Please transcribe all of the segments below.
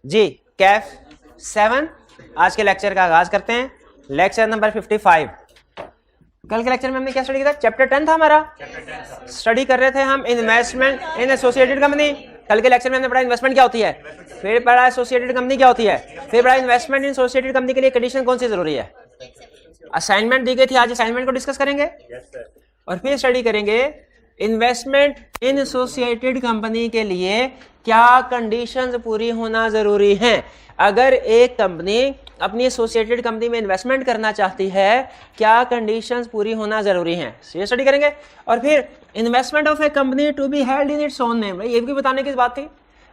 जी कैफ 7 आज के लेक्चर का आगाज करते हैं। Lecture number 55। कल के लेक्चर में हमने क्या स्टडी किया था? चैप्टर 10 था हमारा। स्टडी कर रहे थे हम इन्वेस्टमेंट इन एसोसिएटेड कंपनी। कल के लेक्चर में हमने पढ़ा इन्वेस्टमेंट क्या होती है, फिर पढ़ा एसोसिएटेड कंपनी क्या होती है, फिर पढ़ा इन्वेस्टमेंट इन एसोसिएटेड कंपनी के लिए कंडीशन कौन सी जरूरी है। असाइनमेंट दी गई थी, आज असाइनमेंट को डिस्कस करेंगे और फिर स्टडी करेंगे इन्वेस्टमेंट इन एसोसिएटेड कंपनी के लिए क्या कंडीशंस पूरी होना जरूरी है। अगर एक कंपनी अपनी एसोसिएटेड कंपनी में इन्वेस्टमेंट करना चाहती है, क्या कंडीशंस पूरी होना जरूरी हैं, ये स्टडी करेंगे। और फिर investment of a company to be held in its own name, ये भी बताने की बात थी।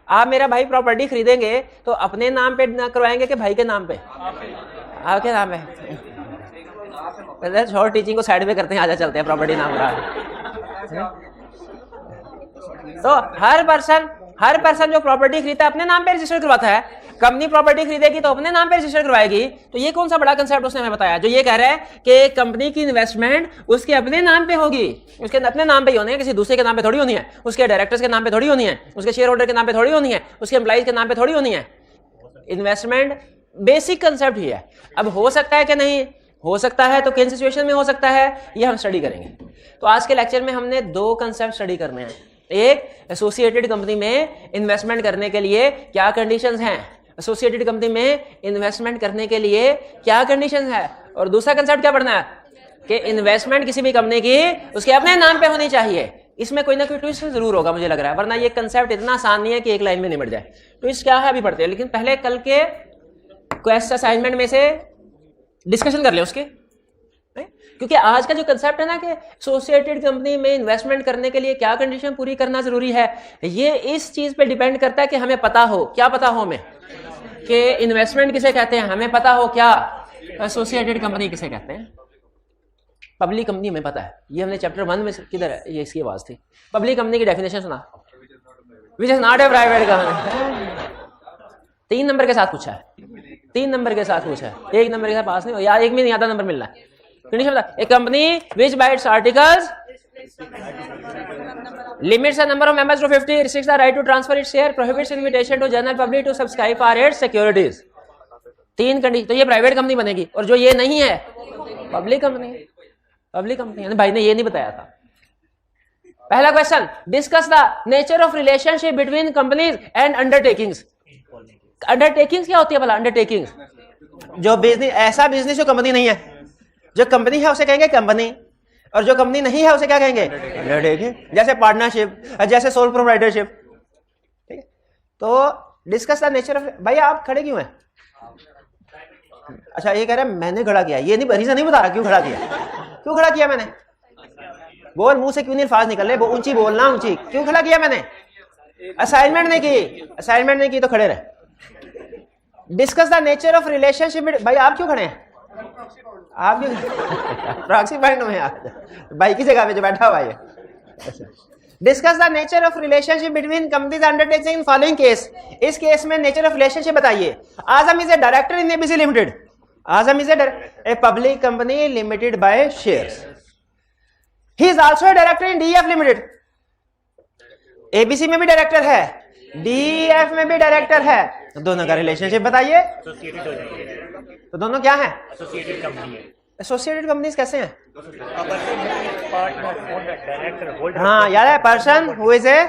आप मेरा भाई प्रॉपर्टी खरीदेंगे तो अपने नाम पे ना करवाएंगे कि भाई के नाम पे, आपके नाम पे। पहले शॉर्ट टीचिंग को साइड में करते हैं, आजा चलते हैं प्रॉपर्टी नाम का। तो हर पर्सन जो प्रॉपर्टी खरीदता है अपने नाम पे रजिस्टर करवाता है। कंपनी प्रॉपर्टी खरीदेगी तो अपने नाम पे रजिस्टर करवाएगी। तो ये कौन सा बड़ा कंसेप्ट उसने हमें बताया जो ये कह रहा है कि कंपनी की इन्वेस्टमेंट उसके अपने नाम पे होगी, उसके अपने नाम पे ही होनी है, किसी दूसरे के नाम पे थोड़ी होनी है, उसके डायरेक्टर्स के नाम पे थोड़ी होनी है, उसके शेयर होल्डर के नाम पे थोड़ी होनी है, उसके एम्प्लॉइज के नाम पे थोड़ी होनी है। इन्वेस्टमेंट बेसिक कंसेप्ट ही है। अब हो सकता है कि नहीं हो सकता है, तो किन सिचुएशन में हो सकता है, ये हम स्टडी करेंगे। तो आज के लेक्चर में हमने दो कंसेप्ट स्टडी करने हैं। एक, एसोसिएटेड कंपनी में इन्वेस्टमेंट करने के लिए क्या कंडीशंस हैं, एसोसिएटेड कंपनी में इन्वेस्टमेंट करने के लिए क्या कंडीशंस है। और दूसरा कंसेप्ट क्या पढ़ना है कि इन्वेस्टमेंट किसी भी कंपनी की उसके अपने नाम पे होनी चाहिए। इसमें कोई ना कोई ट्विस्ट जरूर होगा मुझे लग रहा है, वरना ये कंसेप्ट इतना आसान नहीं है कि एक लाइन में निपट जाए। ट्विस्ट क्या है अभी पढ़ते हैं, लेकिन पहले कल के क्वेश्चन असाइनमेंट में से डिस्कशन कर ले उसके, क्योंकि आज का जो कंसेप्ट है ना कि एसोसिएटेड कंपनी में इन्वेस्टमेंट करने के लिए क्या कंडीशन पूरी करना जरूरी है, ये इस चीज पे डिपेंड करता है कि हमें पता हो, क्या पता हो हमें कि इन्वेस्टमेंट किसे कहते हैं, हमें पता हो क्या एसोसिएटेड कंपनी किसे कहते हैं। पब्लिक कंपनी हमें पता है, ये हमने चैप्टर 1 में किधर है, ये इसकी आवाज थी। पब्लिक कंपनी की डेफिनेशन सुना, which is not a private company. 3 number के साथ पूछा है, 3 नंबर के साथ पूछा है, 1 नंबर के साथ पास नहीं, यार 1 में नहीं आधा नंबर मिलना है। A company which by its articles limits the number of members to 50, restricts the right to transfer its share, prohibits invitation to general public to subscribe for its securities। 3 condition. तो ये private company बनेगी, और जो ये नहीं है public company. Public company भाई ने ये नहीं बताया था। पहला question, discuss the nature of relationship between companies and undertakings. Undertakings क्या होती है भला? अंडरटेकिंग्स जो बिजनेस, ऐसा बिजनेस जो कंपनी नहीं है, जो कंपनी है उसे कहेंगे कंपनी, और जो कंपनी नहीं है उसे क्या कहेंगे? जैसे पार्टनरशिप, जैसे सोल प्रोप्राइटरशिप। ठीक है, तो डिस्कस द नेचर ऑफ। भैया आप खड़े क्यों हैं? अच्छा ये कह रहा है मैंने खड़ा किया, ये नहीं रीजन नहीं बता रहा क्यों खड़ा किया, क्यों खड़ा किया मैंने, बोल मुंह से क्यों नहीं अल्फाज निकल रहे, ऊंची बोलना, ऊंची। क्यों खड़ा किया मैंने? असाइनमेंट नहीं की, असाइनमेंट नहीं की तो खड़े रहे। Discuss the nature of relationship. भाई आप क्यों खड़े हैं? आप प्रॉक्सी पॉइंट में भाई की जगह पे जो बैठा हुआ है। Discuss the nature of relationship between companies undertaking in following case. इस केस में नेचर ऑफ रिलेशनशिप बताइए। Azam is a director in ABC limited. Azam is a public company limited by shares. He is also a director in DF limited. ABC में भी director है, DF में भी director है, तो दोनों का रिलेशनशिप बताइए। तो दोनों क्या है? एसोसिएटेड कंपनी है। एसोसिएटेड कंपनीज कैसे हैं? हाँ याद है, person who is a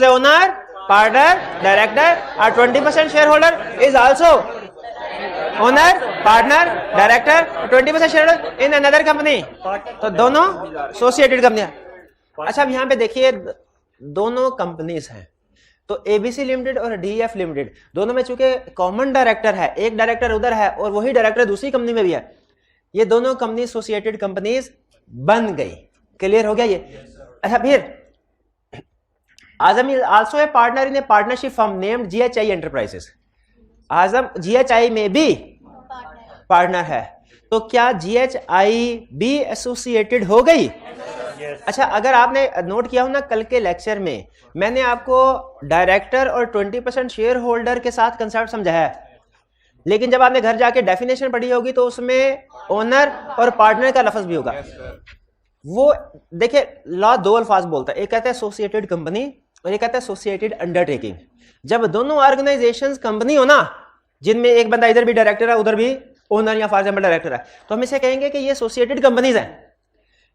owner, partner, director और 20% share holder is also owner, partner, director, 20% share holder in another company. तो दोनों एसोसिएटेड कंपनियां। अच्छा अब यहां पे देखिए दोनों कंपनीज हैं, तो एबीसी लिमिटेड और डीएफ लिमिटेड दोनों में चूंकि कॉमन डायरेक्टर है, एक डायरेक्टर उधर है और वही डायरेक्टर दूसरी कंपनी में भी है, ये दोनों कंपनी एसोसिएटेड कंपनीज बन गई। क्लियर हो गया ये? अच्छा फिर Azam is also a partner in a partnership firm named GHI enterprises. Azam GHI में भी पार्टनर है, तो क्या जीएचआई भी एसोसिएटेड हो गई? अच्छा अगर आपने नोट किया हो ना कल के लेक्चर में मैंने आपको डायरेक्टर और 20% शेयर होल्डर के साथ कंसेप्ट समझाया है, लेकिन जब आपने घर जाके डेफिनेशन पढ़ी होगी तो उसमें ओनर और पार्टनर का लफ्ज भी होगा। वो देखिए लॉ दो अल्फाज बोलता है, एक कहता है एसोसिएटेड कंपनी और एक कहता है एसोसिएटेड अंडरटेकिंग। जब दोनों ऑर्गेनाइजेशंस कंपनी हो ना, जिनमें एक बंदा इधर भी डायरेक्टर है उधर भी ओनर या फॉर एग्जाम्पल डायरेक्टर है, तो हम इसे कहेंगे कि ये एसोसिएटेड कंपनीज हैं।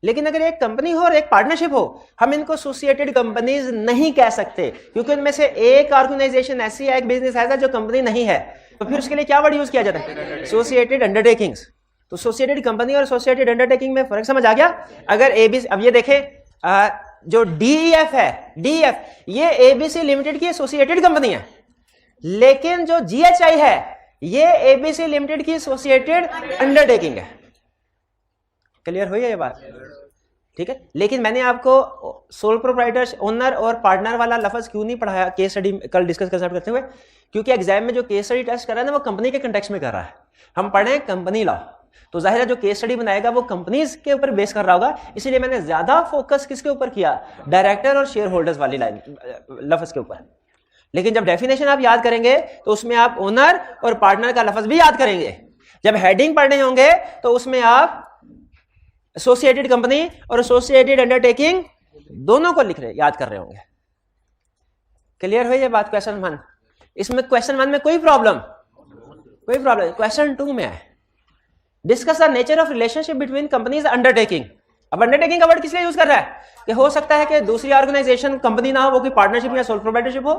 लेकिन अगर एक कंपनी हो और एक पार्टनरशिप हो, हम इनको एसोसिएटेड कंपनीज नहीं कह सकते, क्योंकि उनमें से एक ऑर्गेनाइजेशन ऐसी है, एक बिजनेस ऐसा जो कंपनी नहीं है, तो फिर उसके लिए क्या वर्ड यूज किया जाता है? Associated undertakings. तो एसोसिएटेड कंपनी और एसोसिएटेड अंडरटेकिंग में फर्क समझ आ गया? अगर एबीसी, अब ये देखें जो डीईएफ है, डीईएफ ये एबीसी लिमिटेड की एसोसिएटेड कंपनी है, लेकिन जो जीएचआई है ये एबीसी लिमिटेड की एसोसिएटेड अंडरटेकिंग है। क्लियर हुई है ये बात? ठीक है। लेकिन मैंने आपको सोल प्रोप्राइटर, ओनर और पार्टनर वाला लफ्ज क्यों नहीं पढ़ाया केस स्टडी कल डिस्कस करते हुए? क्योंकि एग्जाम में जो केस स्टडी टेस्ट कर रहा है ना वो कंपनी के कंटेक्स्ट में कर रहा है। हम पढ़े कंपनी लॉ, तो जाहिर है जो केस स्टडी बनाएगा वो कंपनीज के ऊपर बेस कर रहा होगा, इसलिए मैंने ज्यादा फोकस किसके ऊपर किया? डायरेक्टर और शेयर होल्डर्स वाली लाइन लफ्ज के ऊपर। लेकिन जब डेफिनेशन आप याद करेंगे तो उसमें आप ओनर और पार्टनर का लफ्ज भी याद करेंगे। जब हेडिंग पढ़ने होंगे तो उसमें आप एसोसिएटेड कंपनी और एसोसिएटेड अंडरटेकिंग दोनों को लिख रहे, याद कर रहे होंगे। क्लियर हुई ये बात? क्वेश्चन 1 इसमें, क्वेश्चन 1 में कोई प्रॉब्लम? क्वेश्चन 2 में है discuss the nature of relationship between companies undertaking. अब अंडरटेकिंग का वर्ड किस लिए यूज कर रहा है? कि हो सकता है कि दूसरी ऑर्गेनाइजेशन कंपनी ना हो, वो कोई पार्टनरशिप या सोल प्रोप्राइटरशिप हो।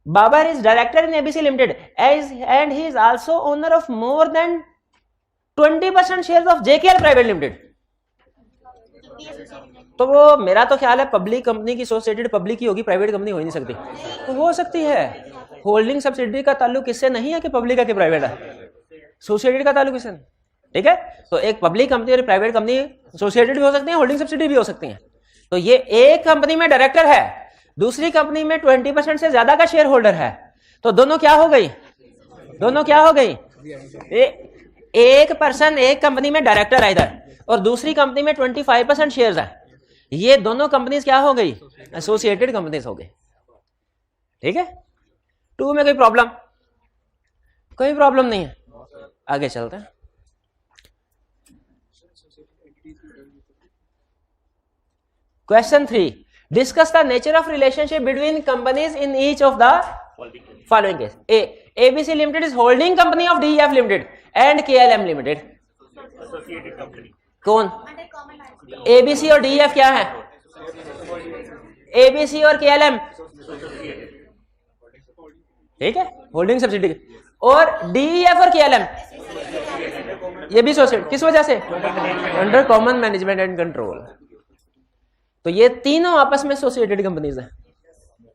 Babar is director in ABC limited and he is also owner of more than 20% shares of JKL private limited. तो वो मेरा तो ख्याल है पब्लिक कंपनी की एसोसिएटेड पब्लिक की होगी, प्राइवेट कंपनी हो ही नहीं सकती। तो हो सकती है होल्डिंग सब्सिडियरी का ताल्लुक किससे नहीं है कि पब्लिक है कि प्राइवेट है, एसोसिएटेड का ताल्लुक किससे? ठीक है। तो एक पब्लिक कंपनी और प्राइवेट कंपनी एसोसिएटेड भी हो सकती है, होल्डिंग सब्सिडियरी भी हो सकती है। तो ये एक कंपनी में डायरेक्टर है, दूसरी कंपनी में 20% से ज्यादा का शेयर होल्डर है, तो दोनों क्या हो गई? एक पर्सन एक कंपनी में डायरेक्टर है इधर, और दूसरी कंपनी में 25% शेयर्स है, ये दोनों कंपनीज क्या हो गई? एसोसिएटेड कंपनीज हो गई। ठीक है। 2 में कोई प्रॉब्लम? कोई प्रॉब्लम नहीं है। आगे चलते हैं। Question 3 discuss the nature of relationship between companies in each of the following case. A, ABC limited is holding company of DEF limited and KLM limited. कौन? एबीसी और डीईएफ क्या है? एबीसी और केएलएम, ठीक है, होल्डिंग सब्सिडियरी। और DEF और KLM ये भी एसोसिएटेड, किस वजह से? Under common management and control. तो ये तीनों आपस में एसोसिएटेड कंपनीज हैं,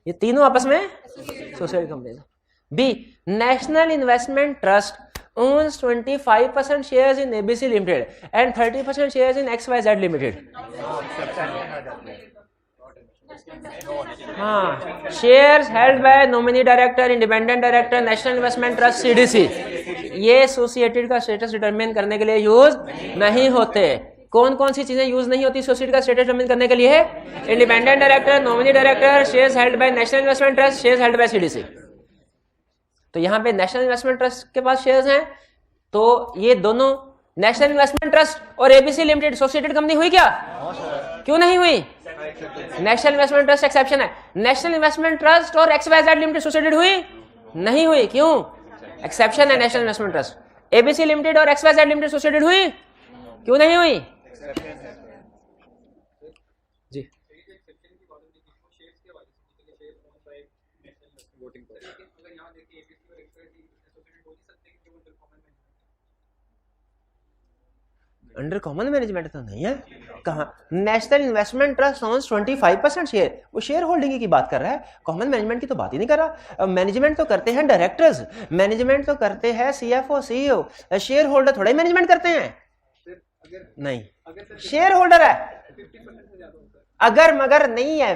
ये तीनों आपस में एसोसिएटेड कंपनीज हैं। B, national investment trust owns 25% shares in ABC Limited and 30% shares in XYZ Limited. हाँ, shares held by nominee director, independent director, national investment trust, CDC. ये एसोसिएटेड का स्टेटस डिटरमिन करने के लिए यूज नहीं होते। कौन कौन सी चीजें यूज नहीं होती एसोसिएटेड का स्टेटस डिटरमिन करने के लिए? Independent director, nominee director, shares held by national investment trust, shares held by CDC. तो यहां पे नेशनल इन्वेस्टमेंट ट्रस्ट के पास शेयर्स हैं, तो ये दोनों नेशनल इन्वेस्टमेंट ट्रस्ट और एबीसी लिमिटेड एसोसिएटेड कंपनी हुई क्या? क्यों नहीं हुई? नेशनल इन्वेस्टमेंट ट्रस्ट एक्सेप्शन है। नेशनल इन्वेस्टमेंट ट्रस्ट और एक्सवाईजेड लिमिटेड एसोसिएटेड हुई? नहीं हुई। क्यों? एक्सेप्शन है national investment trust. ABC limited और एक्सवाईजेड लिमिटेड एसोसिएटेड हुई? क्यों नहीं हुई? जी अंडर कॉमन मैनेजमेंट तो नहीं है। कहा? National investment trust owns 25% share, वो शेयर होल्डिंग की बात कर रहा है, कॉमन मैनेजमेंट की तो बात ही नहीं कर रहा। मैनेजमेंट तो करते हैं डायरेक्टर्स, मैनेजमेंट तो करते हैं सीएफओ, सीईओ, शेयर होल्डर थोड़ा ही मैनेजमेंट करते हैं। नहीं, शेयर होल्डर है। अगर मगर नहीं है,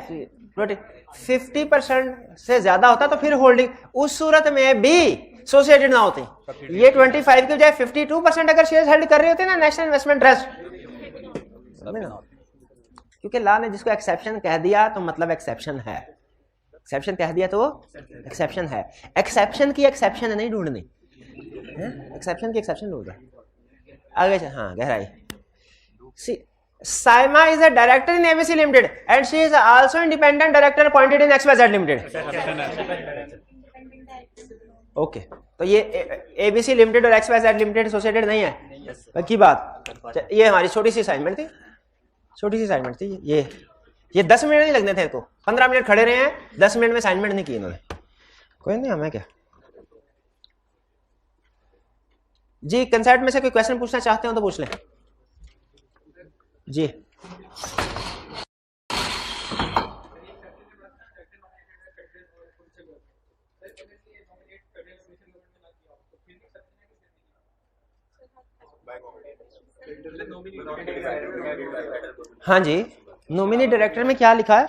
50% से ज्यादा होता तो फिर होल्डिंग, उस सूरत में भी एसोसिएटेड ना होते। ये 25 के बजाय 52% अगर शेयर होल्ड कर रहे होते ना नेशनल इन्वेस्टमेंट ट्रस्ट, क्योंकि लॉ ने जिसको एक्सेप्शन कह दिया तो मतलब एक्सेप्शन है, एक्सेप्शन कह दिया तो एक्सेप्शन है। एक्सेप्शन की एक्सेप्शन नहीं ढूंढनी, एक्सेप्शन की एक्सेप्शन ढूंढ रहा। आगे हाँ, गहराई। Saima is a director in ABC Limited and she is also independent director appointed in XYZ Limited. Okay तो ये ABC Limited और XYZ Limited एसोसिएटेड नहीं है की बात। ये हमारी छोटी सी असाइनमेंट थी, छोटी सी असाइनमेंट थी। ये 10 मिनट नहीं लगने थे, तो 15 मिनट खड़े रहे हैं, 10 मिनट में असाइनमेंट नहीं की इन्होंने। कोई नहीं, हमें क्या जी। कंसेप्ट में से कोई क्वेश्चन पूछना चाहते हो तो पूछ लें जी। हाँ जी, नॉमिनी डायरेक्टर में क्या लिखा है?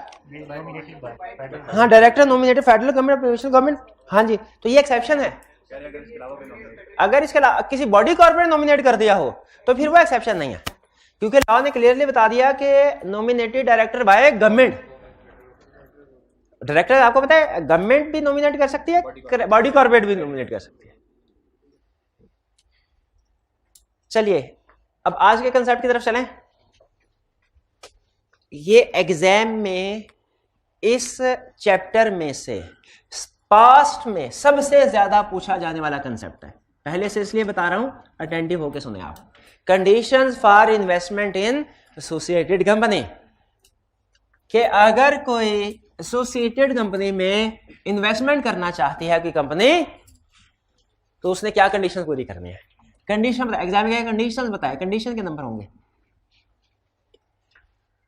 हाँ, director nominated federal government, provincial government. हाँ जी, तो ये एक्सेप्शन है। अगर इसके अलावा किसी बॉडी कॉर्पोरेट नॉमिनेट कर दिया हो तो फिर वो एक्सेप्शन नहीं है, क्योंकि लॉ ने क्लियरली बता दिया कि nominated director by government. Director आपको पता है गवर्नमेंट भी नॉमिनेट कर सकती है, बॉडी कॉर्पोरेट भी नॉमिनेट कर सकती है। चलिए अब आज के कंसेप्ट की तरफ चलें। ये एग्जाम में इस चैप्टर में से पास्ट में सबसे ज्यादा पूछा जाने वाला कंसेप्ट है। पहले से इसलिए बता रहा हूं, अटेंटिव होकर सुने आप। Conditions for investment in associated company, कि अगर कोई एसोसिएटेड कंपनी में इन्वेस्टमेंट करना चाहती है कि कंपनी, तो उसने क्या कंडीशन पूरी करनी है। कंडीशन बताए, एग्जाम में कंडीशन बताए, कंडीशन के नंबर होंगे।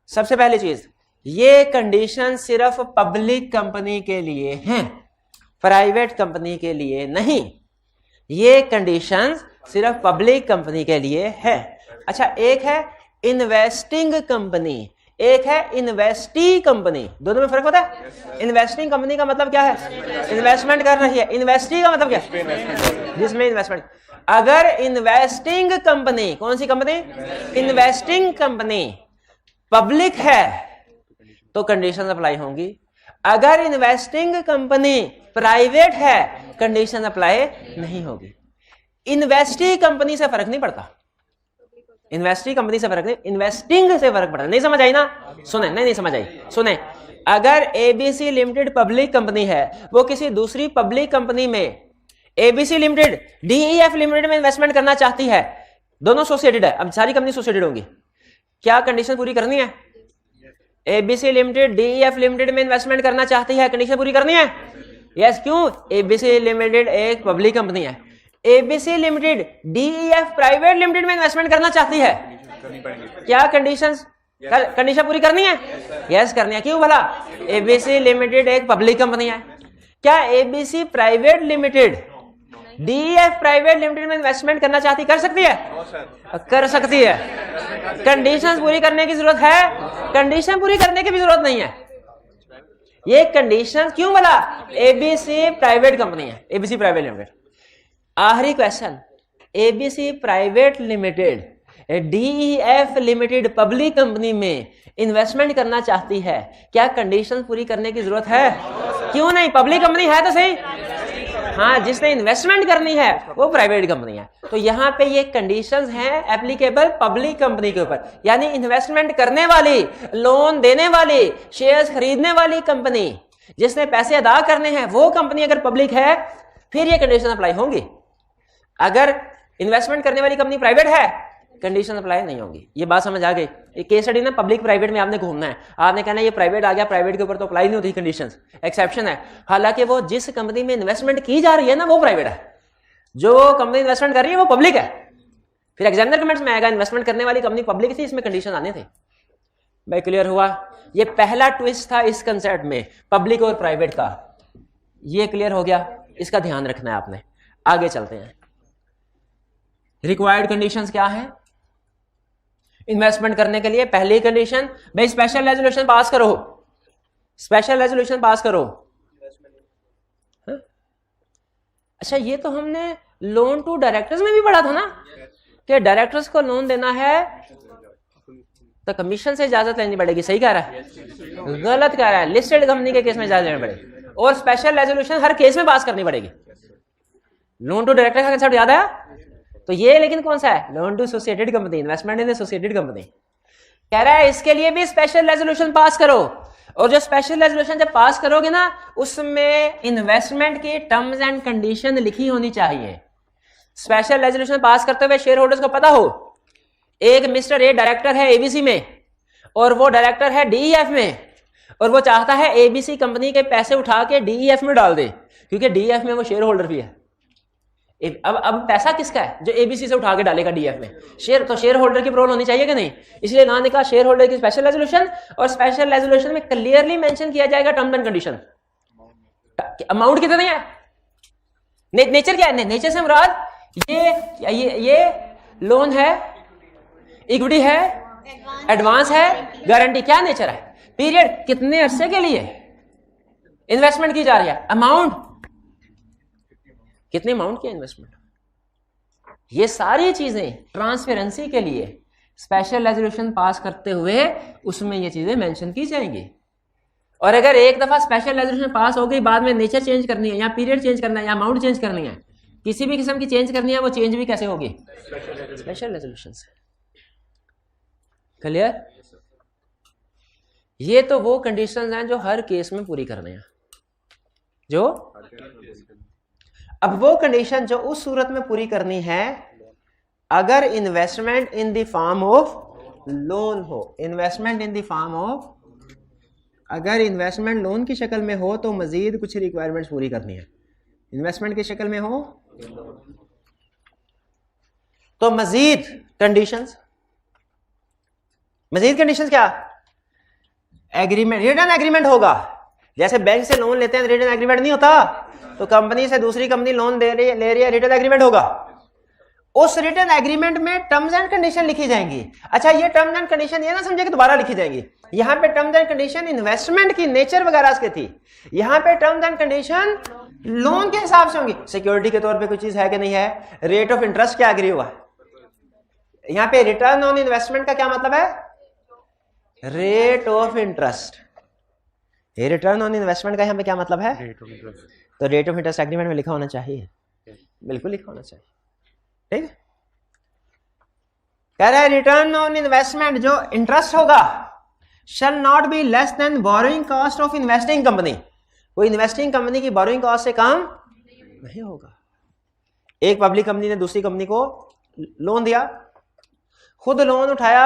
सबसे पहली चीज, ये कंडीशन सिर्फ पब्लिक कंपनी के लिए हैं, प्राइवेट कंपनी के लिए नहीं। ये कंडीशन सिर्फ पब्लिक कंपनी के लिए है। अच्छा, एक है इन्वेस्टिंग कंपनी, एक है इन्वेस्टी कंपनी। दोनों में फर्क होता है। इन्वेस्टिंग कंपनी का मतलब क्या है? इन्वेस्टमेंट कर रही है। इन्वेस्टी का मतलब क्या है? जिसमें इन्वेस्टमेंट। अगर इन्वेस्टिंग कंपनी, कौन सी कंपनी? इन्वेस्टिंग कंपनी पब्लिक है तो कंडीशन अप्लाई होंगी। अगर इन्वेस्टिंग कंपनी प्राइवेट है, कंडीशन अप्लाई नहीं होगी। इन्वेस्टी कंपनी से फर्क नहीं पड़ता, इन्वेस्टी कंपनी से फर्क नहीं, इन्वेस्टिंग से फर्क पड़ता। नहीं समझ आई ना? सुने, नहीं समझ आई, सुने। अगर एबीसी लिमिटेड पब्लिक कंपनी है, वो किसी दूसरी पब्लिक कंपनी में एबीसी लिमिटेड डीईएफ लिमिटेड में इन्वेस्टमेंट करना चाहती है, दोनों एसोसिएटेड है, अब सारी कंपनी एसोसिएटेड होंगी, क्या कंडीशन पूरी करनी है? एबीसी लिमिटेड डीईएफ लिमिटेड में इन्वेस्टमेंट करना चाहती है, कंडीशन पूरी करनी है। यस, क्यों? एबीसी लिमिटेड एक पब्लिक कंपनी है। ABC limited DEF private limited में इन्वेस्टमेंट करना चाहती है, क्या कंडीशन पूरी करनी है? यस, करनी है। क्यों भला? एबीसी लिमिटेड एक पब्लिक कंपनी है। क्या ABC private limited DEF private limited में इन्वेस्टमेंट करना चाहती, कर सकती है? कर सकती है। कंडीशंस पूरी करने की जरूरत है? कंडीशन पूरी करने की भी जरूरत नहीं है। ये कंडीशन क्यों भला? एबीसी प्राइवेट कंपनी है, एबीसी प्राइवेट लिमिटेड। आखिरी question, ABC private limited DEF limited public company में इन्वेस्टमेंट करना चाहती है, क्या कंडीशन पूरी करने की जरूरत है? क्यों नहीं? पब्लिक कंपनी है तो सही। हाँ, जिसने इन्वेस्टमेंट करनी है वो प्राइवेट कंपनी है। तो यहाँ पे ये कंडीशंस हैं एप्लीकेबल पब्लिक कंपनी के ऊपर, यानी इन्वेस्टमेंट करने वाली, लोन देने वाली, शेयर्स खरीदने वाली कंपनी, जिसने पैसे अदा करने हैं, वो कंपनी अगर पब्लिक है फिर ये कंडीशन अप्लाई होंगी। अगर इन्वेस्टमेंट करने वाली कंपनी प्राइवेट है, कंडीशन अप्लाई नहीं होगी। ये बात समझ आ गई? ये केस स्टडी ना, पब्लिक प्राइवेट में आपने घूमना है, आपने कहना है ये प्राइवेट आ गया, प्राइवेट के ऊपर तो अप्लाई नहीं होती कंडीशंस, एक्सेप्शन है। हालांकि वो जिस कंपनी में इन्वेस्टमेंट की जा रही है ना, वो प्राइवेट है। जो कंपनी इन्वेस्टमेंट कर रही है वो पब्लिक है। फिर एग्जामिनर कमेंट्स में आएगा इन्वेस्टमेंट करने वाली कंपनी पब्लिक थी, इसमें कंडीशन आने थे। भाई क्लियर हुआ? ये पहला ट्विस्ट था इस कंसेप्ट में, पब्लिक और प्राइवेट का। ये क्लियर हो गया, इसका ध्यान रखना है आपने। आगे चलते हैं। रिक्वायर्ड कंडीशंस क्या है इन्वेस्टमेंट करने के लिए? पहली कंडीशन, भाई स्पेशल रेजोल्यूशन पास करो, स्पेशल रेजोल्यूशन पास करो। अच्छा, ये तो हमने लोन टू डायरेक्टर्स में भी पढ़ा था ना, कि डायरेक्टर्स को लोन देना है तो कमीशन से इजाजत लेनी पड़ेगी। सही कह रहा है? गलत कह रहा है। लिस्टेड कंपनी के केस में इजाजत लेनी पड़ेगी, और स्पेशल रेजोल्यूशन हर केस में पास करनी पड़ेगी। लोन टू डायरेक्टर का कंसेप्ट याद आया? तो ये लेकिन कौन सा है? Loan to associated company, investment in associated company. कह रहा है इसके लिए भी स्पेशल रेजोल्यूशन पास करो, और जो स्पेशल रेजोल्यूशन जब पास करोगे ना उसमें इन्वेस्टमेंट की टर्म्स एंड कंडीशन लिखी होनी चाहिए। स्पेशल रेजोल्यूशन पास करते हुए शेयर होल्डर्स को पता हो एक मिस्टर ए डायरेक्टर है एबीसी में और वो डायरेक्टर है डीईएफ में, और वो चाहता है एबीसी कंपनी के पैसे उठा के डीईएफ में डाल दे, क्योंकि डीईएफ में वो शेयर होल्डर भी है। अब पैसा किसका है? जो एबीसी से उठा के डालेगा डीएफ में, शेयर, तो शेयर होल्डर की प्रोल होनी चाहिए कि नहीं? इसलिए ना निकला शेयर होल्डर की स्पेशल रेजोल्यूशन, और स्पेशल रेजोल्यूशन में क्लियरली मेंशन किया जाएगा टर्म एंड कंडीशन। अमाउंट कितना है, नेचर क्या है? नेचर से मुराद ये लोन है, इक्विटी है, एडवांस है, गारंटी, क्या नेचर है? पीरियड, कितने अरसे के लिए इन्वेस्टमेंट की जा रही है, अमाउंट, कितने अमाउंट की इन्वेस्टमेंट, ये सारी चीजें ट्रांसपेरेंसी के लिए स्पेशल रेजोल्यूशन पास करते हुए उसमें ये चीजें मेंशन की जाएंगी। और अगर एक दफा स्पेशल रेजोल्यूशन पास हो गई, बाद में नेचर चेंज करनी है या पीरियड चेंज करना है या अमाउंट चेंज करनी है, किसी भी किस्म की चेंज करनी है, वो चेंज भी कैसे होगी? स्पेशल रेजोल्यूशन से। क्लियर? ये तो वो कंडीशंस हैं जो हर केस में पूरी करने हैं, जो अब वो कंडीशन जो उस सूरत में पूरी करनी है अगर investment in the form of loan हो। Investment in the form of, अगर इन्वेस्टमेंट लोन की शक्ल में हो तो मजीद कुछ रिक्वायरमेंट्स पूरी करनी है। इन्वेस्टमेंट की शक्ल में हो तो मजीद कंडीशंस, मजीद कंडीशंस क्या? एग्रीमेंट, रिटर्न एग्रीमेंट होगा। जैसे बैंक से लोन लेते हैं रिटर्न एग्रीमेंट नहीं होता, तो कंपनी से दूसरी कंपनी लोन ले रही है, रिटर्न एग्रीमेंट होगा। उस रिटर्न एग्रीमेंट में टर्म्स एंड कंडीशन लिखी जाएंगी। अच्छा, ये टर्म्स एंड कंडीशन ये ना समझे कि दोबारा लिखी जाएंगी। यहां पे टर्म्स एंड कंडीशन इन्वेस्टमेंट की नेचर वगैरह की थी, यहां पे टर्म्स एंड कंडीशन लोन के हिसाब से होंगी। सिक्योरिटी के तौर पे कोई चीज है कि नहीं है, रेट ऑफ इंटरेस्ट क्या एग्री हुआ। यहां पे रिटर्न ऑन इन्वेस्टमेंट का क्या मतलब है? Rate of interest. ये रिटर्न ऑन इन्वेस्टमेंट का यहां पे क्या मतलब है? तो रेट ऑफ इंटरेस्ट एग्रीमेंट में लिखा होना चाहिए, बिल्कुल लिखा होना चाहिए। ठीक है, कह रहा है रिटर्न ऑन इन्वेस्टमेंट जो इंटरेस्ट होगा शैल not be less then borrowing cost of investing company. कोई इन्वेस्टिंग कंपनी की बोरोइंग कॉस्ट से कम नहीं होगा। एक पब्लिक कंपनी ने दूसरी कंपनी को लोन दिया, खुद लोन उठाया,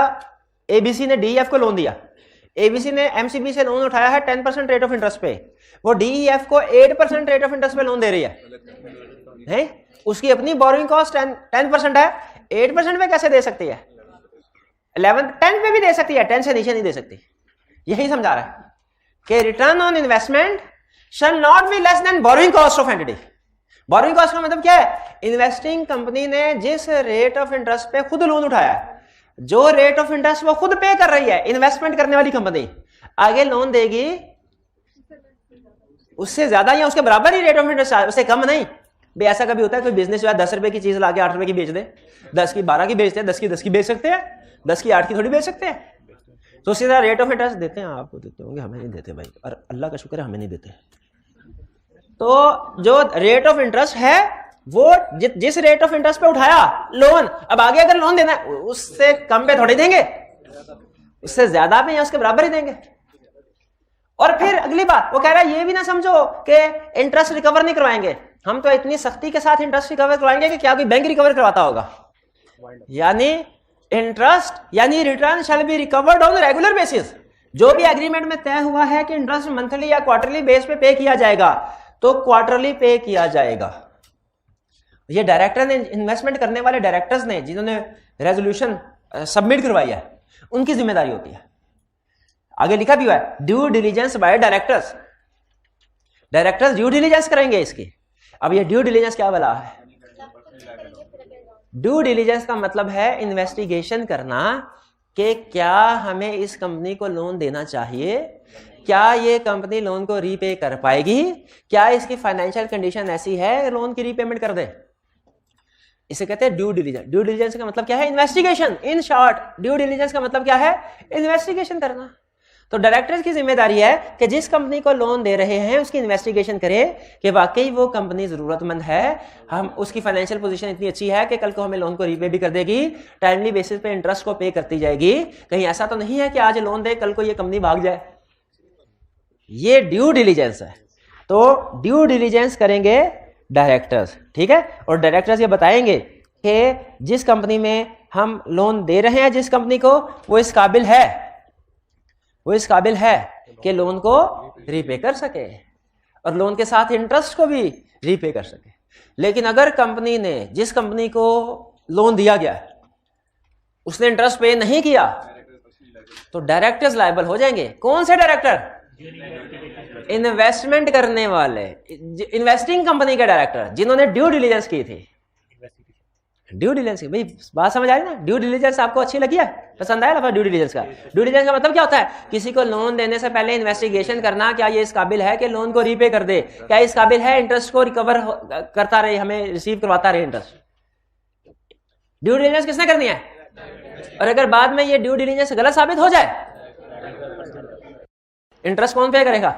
एबीसी ने डीईएफ को लोन दिया, एबीसी ने एमसीबी से लोन उठाया है 10% रेट ऑफ इंटरेस्ट पे, वो डीईएफ को 8% रेट ऑफ इंटरेस्ट पे लोन दे रही है? उसकी अपनी बोरोइंग कॉस्ट 10% है, 8% पे कैसे दे सकती है? 10 पे भी दे सकती है, 10 से नीचे नहीं दे सकती। यही समझा रहा है कि return on investment shall not be less then borrowing cost of entity. Borrowing cost का मतलब क्या है? इन्वेस्टिंग कंपनी ने जिस रेट ऑफ इंटरेस्ट पे खुद लोन उठाया है, जो रेट ऑफ इंटरेस्ट वो खुद पे कर रही है, इन्वेस्टमेंट करने वाली कंपनी आगे लोन देगी उससे ज्यादा या उसके बराबर ही रेट ऑफ इंटरेस्ट, उससे कम नहीं। भाई ऐसा कभी होता है कोई बिजनेस जो है 10 रुपए की चीज लाके 8 रुपए की बेच दे, 10 की 12 की बेचते हैं, 10 की 10 की बेच सकते हैं, 10 की 8 की थोड़ी बेच सकते हैं। तो उसी तरह रेट ऑफ इंटरेस्ट देते हैं, आपको देते होंगे, हमें नहीं देते भाई, और अल्लाह का शुक्र है हमें नहीं देते। तो जो रेट ऑफ इंटरेस्ट है वो जिस रेट ऑफ इंटरेस्ट पे उठाया लोन, अब आगे अगर लोन देना है उससे कम पे थोड़ी देंगे, उससे ज्यादा पे या उसके बराबर ही देंगे। और फिर अगली बात वो कह रहा है ये भी ना समझो कि इंटरेस्ट रिकवर नहीं करवाएंगे, हम तो इतनी सख्ती के साथ इंटरेस्ट रिकवर करवाएंगे कि क्या कोई बैंक रिकवर करवाता होगा। यानी इंटरेस्ट यानी return shall be recovered on regular basis. जो भी एग्रीमेंट में तय हुआ है कि इंटरेस्ट मंथली या क्वार्टरली बेस पे किया जाएगा तो क्वार्टरली पे किया जाएगा। ये डायरेक्टर ने, इन्वेस्टमेंट करने वाले डायरेक्टर्स ने जिन्होंने रेजोल्यूशन सबमिट करवाई है, उनकी जिम्मेदारी होती है। आगे लिखा भी हुआ है due diligence bye directors. Directors due diligence करेंगे इसकी। अब ये ड्यू डिलीजेंस क्या वाला है? ड्यू डिलीजेंस का मतलब है इन्वेस्टिगेशन करना कि क्या हमें इस कंपनी को लोन देना चाहिए, क्या ये कंपनी लोन को रीपे कर पाएगी, क्या इसकी फाइनेंशियल कंडीशन ऐसी है लोन की रीपेमेंट कर दे। इसे कहते हैं ड्यू डिलीजेंस। ड्यू डिलीजेंस का मतलब क्या है? Investigation. In short due diligence का मतलब क्या है? इन्वेस्टिगेशन करना। तो डायरेक्टर्स की जिम्मेदारी है कि जिस कंपनी को लोन दे रहे हैं उसकी इन्वेस्टिगेशन करे कि वाकई वो कंपनी जरूरतमंद है, हम उसकी फाइनेंशियल पोजीशन इतनी अच्छी है कि कल को हमें लोन को रीपे भी कर देगी, टाइमली बेसिस पे इंटरेस्ट को पे करती जाएगी। कहीं ऐसा तो नहीं है कि आज लोन दे कल को ये कंपनी भाग जाए। ये ड्यू डिलीजेंस है। तो ड्यू डिलीजेंस करेंगे डायरेक्टर्स, ठीक है। और डायरेक्टर्स ये बताएंगे कि जिस कंपनी में हम लोन दे रहे हैं जिस कंपनी को, वो इस काबिल है कि लोन को रीपे कर सके और लोन के साथ इंटरेस्ट को भी रीपे कर सके। लेकिन अगर कंपनी ने जिस कंपनी को लोन दिया गया उसने इंटरेस्ट पे नहीं किया तो डायरेक्टर्स लायबल हो जाएंगे। कौन से डायरेक्टर? इन्वेस्टमेंट करने वाले, इन्वेस्टिंग कंपनी के डायरेक्टर जिन्होंने ड्यू डिलीजेंस की थी। ड्यू डिलीजेंस, भाई बात समझ आई ना? ड्यू डिलीजेंस आपको अच्छी लगी है, पसंद आया ना? ड्यू डिलीजेंस का मतलब क्या होता है? किसी को लोन देने से पहले इन्वेस्टिगेशन करना, क्या ये इस काबिल है कि लोन को रीपे कर दे, क्या इस काबिल है इंटरेस्ट को रिकवर करता रहे, हमें रिसीव करवाता रहे इंटरेस्ट। ड्यू डिलीजेंस किसने करनी है? और अगर बाद में ये ड्यू डिलीजेंस गलत साबित हो जाए, इंटरेस्ट कौन पे करेगा?